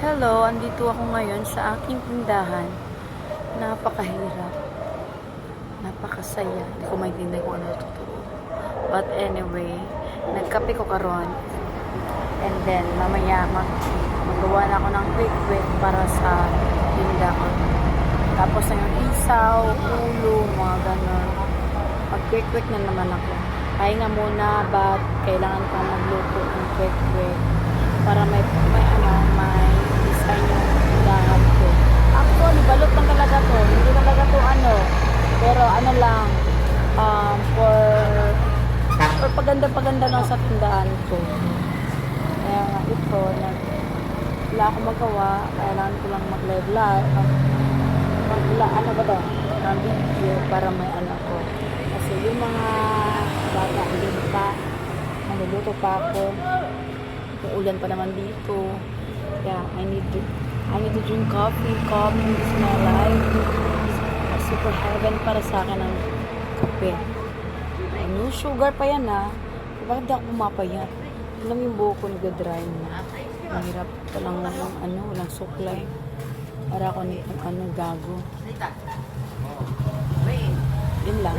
Hello, andito ako ngayon sa aking tindahan. Napakahirap. Napakasaya. Hindi ko maintindihan kung ano totoo. But anyway, nagkape ko karon. And then, mamaya magawa na ako ng quick para sa tinda ko. Tapos na yung isaw, ulo, mga ganon. Mag-quick na naman ako. Pahinga muna, but kailangan pa magluto ng quick para may design yung tindahan ko. Actually, balot lang talaga to. Hindi talaga to pero lang, for paganda-paganda lang sa tindahan ko. Kaya nga ito, wala akong magawa. Kailangan ko lang mag-live ng video para may ko. Kasi yung mga bata, hindi pa, naluluto pa ako. Kung ulan pa naman dito. Yeah, I need to drink coffee. Coffee is my life. Super heaven para sa akin ang kape. Ay, no sugar pa yan Bakit di ako pumapayat? Alam yung buhok ko nag-dry na. Mahirap walang suklay. Para ako nitong gago. Yun lang.